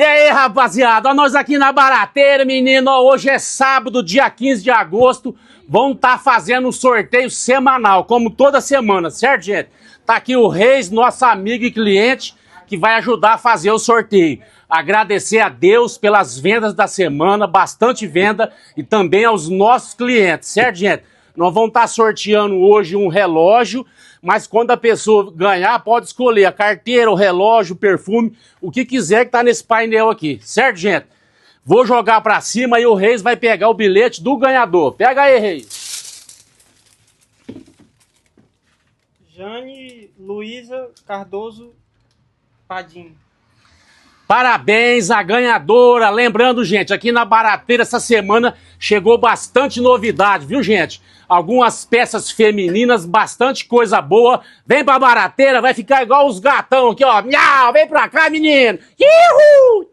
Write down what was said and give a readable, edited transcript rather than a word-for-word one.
E aí, rapaziada, nós aqui na Barateira, menino, hoje é sábado, dia 15 de agosto, vamos estar fazendo um sorteio semanal, como toda semana, certo, gente? Tá aqui o Reis, nosso amigo e cliente, que vai ajudar a fazer o sorteio. Agradecer a Deus pelas vendas da semana, bastante venda, e também aos nossos clientes, certo, gente? Nós vamos estar sorteando hoje um relógio, mas quando a pessoa ganhar, pode escolher a carteira, o relógio, o perfume, o que quiser que tá nesse painel aqui, certo, gente? Vou jogar pra cima e o Reis vai pegar o bilhete do ganhador. Pega aí, Reis. Jane Luísa Cardoso Padim. Parabéns à ganhadora. Lembrando, gente, aqui na Barateira essa semana chegou bastante novidade, viu, gente? Algumas peças femininas, bastante coisa boa. Vem pra Barateira, vai ficar igual os gatão aqui, ó. Miau, vem pra cá, menino. Ihu!